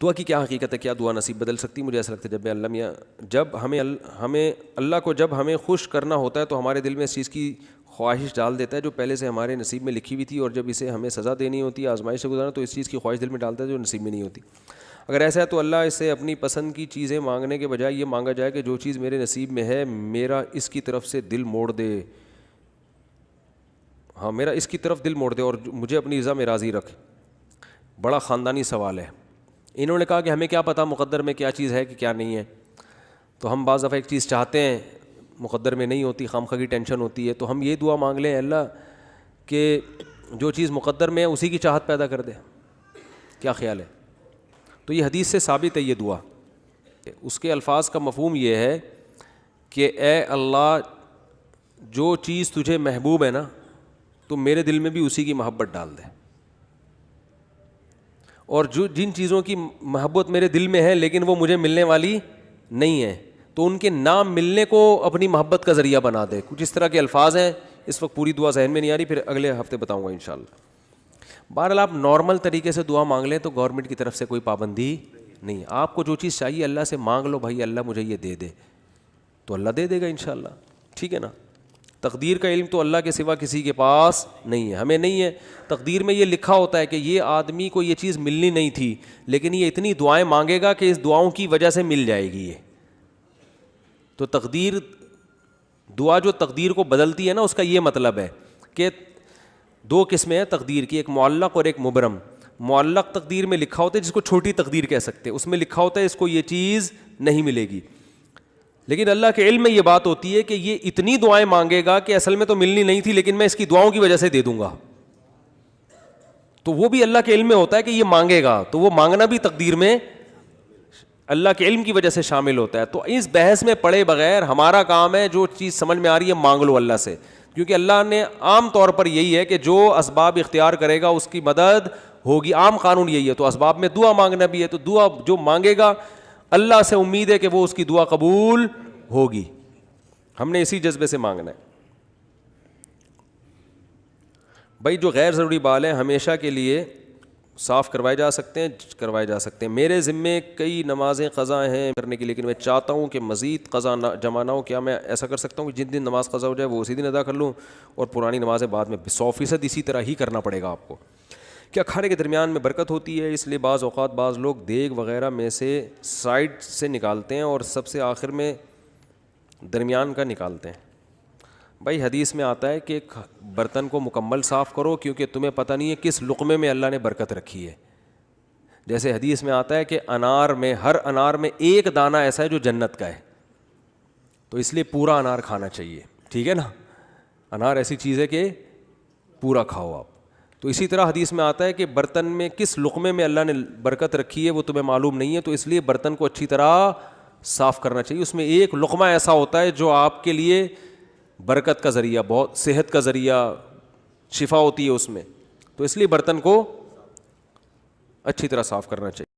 دعا کی کیا حقیقت ہے, کیا دعا نصیب بدل سکتی؟ مجھے ایسا لگتا ہے جب ہمیں اللہ کو جب ہمیں خوش کرنا ہوتا ہے تو ہمارے دل میں اس چیز کی خواہش ڈال دیتا ہے جو پہلے سے ہمارے نصیب میں لکھی ہوئی تھی, اور جب اسے ہمیں سزا دینی ہوتی ہے, آزمائش سے گزارنا, تو اس چیز کی خواہش دل میں ڈالتا ہے جو نصیب میں نہیں ہوتی. اگر ایسا ہے تو اللہ اس سے اپنی پسند کی چیزیں مانگنے کے بجائے یہ مانگا جائے کہ جو چیز میرے نصیب میں ہے میرا اس کی طرف سے دل موڑ دے, میرا اس کی طرف دل موڑ دے اور مجھے اپنی رضا میں راضی رکھ. بڑا خاندانی سوال ہے. انہوں نے کہا کہ ہمیں کیا پتہ مقدر میں کیا چیز ہے کہ کیا نہیں ہے, تو ہم بعض دفعہ ایک چیز چاہتے ہیں مقدر میں نہیں ہوتی, خواہ کی ٹینشن ہوتی ہے, تو ہم یہ دعا مانگ لیں اللہ کہ جو چیز مقدر میں ہے اسی کی چاہت پیدا کر دے. کیا خیال ہے؟ تو یہ حدیث سے ثابت ہے یہ دعا. اس کے الفاظ کا مفہوم یہ ہے کہ اے اللہ جو چیز تجھے محبوب ہے نا تو میرے دل میں بھی اسی کی محبت ڈال دے, اور جن چیزوں کی محبت میرے دل میں ہے لیکن وہ مجھے ملنے والی نہیں ہے تو ان کے نام ملنے کو اپنی محبت کا ذریعہ بنا دے. کچھ اس طرح کے الفاظ ہیں, اس وقت پوری دعا ذہن میں نہیں آ رہی, پھر اگلے ہفتے بتاؤں گا انشاءاللہ. بہرحال آپ نارمل طریقے سے دعا مانگ لیں تو گورنمنٹ کی طرف سے کوئی پابندی نہیں. آپ کو جو چیز چاہیے اللہ سے مانگ لو, بھائی اللہ مجھے یہ دے دے, تو اللہ دے دے گا انشاءاللہ. ٹھیک ہے نا. تقدیر کا علم تو اللہ کے سوا کسی کے پاس نہیں ہے, ہمیں نہیں ہے. تقدیر میں یہ لکھا ہوتا ہے کہ یہ آدمی کو یہ چیز ملنی نہیں تھی لیکن یہ اتنی دعائیں مانگے گا کہ اس دعاؤں کی وجہ سے مل جائے گی یہ. تو تقدیر, دعا جو تقدیر کو بدلتی ہے نا, اس کا یہ مطلب ہے کہ دو قسمیں ہیں تقدیر کی, ایک معلق اور ایک مبرم. معلق تقدیر میں لکھا ہوتا ہے جس کو چھوٹی تقدیر کہہ سکتے ہیں, اس میں لکھا ہوتا ہے اس کو یہ چیز نہیں ملے گی, لیکن اللہ کے علم میں یہ بات ہوتی ہے کہ یہ اتنی دعائیں مانگے گا کہ اصل میں تو ملنی نہیں تھی لیکن میں اس کی دعاؤں کی وجہ سے دے دوں گا. تو وہ بھی اللہ کے علم میں ہوتا ہے کہ یہ مانگے گا, تو وہ مانگنا بھی تقدیر میں اللہ کے علم کی وجہ سے شامل ہوتا ہے. تو اس بحث میں پڑے بغیر ہمارا کام ہے جو چیز سمجھ میں آ رہی ہے مانگ لو اللہ سے, کیونکہ اللہ نے عام طور پر یہی ہے کہ جو اسباب اختیار کرے گا اس کی مدد ہوگی. عام قانون یہی ہے. تو اسباب میں دعا مانگنا بھی ہے, تو دعا جو مانگے گا اللہ سے امید ہے کہ وہ اس کی دعا قبول ہوگی. ہم نے اسی جذبے سے مانگنا ہے. بھائی جو غیر ضروری بال ہیں ہمیشہ کے لیے صاف کروائے جا سکتے ہیں. میرے ذمے کئی نمازیں قضا ہیں کرنے کی, لیکن میں چاہتا ہوں کہ مزید قضا جمع نہ ہو. کیا میں ایسا کر سکتا ہوں کہ جن دن نماز قضا ہو جائے وہ اسی دن ادا کر لوں اور پرانی نمازیں بعد میں؟ 100% اسی طرح ہی کرنا پڑے گا آپ کو. کیا کھانے کے درمیان میں برکت ہوتی ہے؟ اس لیے بعض اوقات بعض لوگ دیگ وغیرہ میں سے سائڈ سے نکالتے ہیں اور سب سے آخر میں درمیان کا نکالتے ہیں. بھائی حدیث میں آتا ہے کہ برتن کو مکمل صاف کرو کیونکہ تمہیں پتہ نہیں ہے کس لقمے میں اللہ نے برکت رکھی ہے. جیسے حدیث میں آتا ہے کہ انار میں, ہر انار میں ایک دانہ ایسا ہے جو جنت کا ہے, تو اس لیے پورا انار کھانا چاہیے. ٹھیک ہے نا. انار ایسی چیز ہے کہ پورا کھاؤ آپ. تو اسی طرح حدیث میں آتا ہے کہ برتن میں کس لقمے میں اللہ نے برکت رکھی ہے وہ تمہیں معلوم نہیں ہے, تو اس لیے برتن کو اچھی طرح صاف کرنا چاہیے. اس میں ایک لقمہ ایسا ہوتا ہے جو آپ کے لیے برکت کا ذریعہ, بہت صحت کا ذریعہ, شفا ہوتی ہے اس میں, تو اس لیے برتن کو اچھی طرح صاف کرنا چاہیے.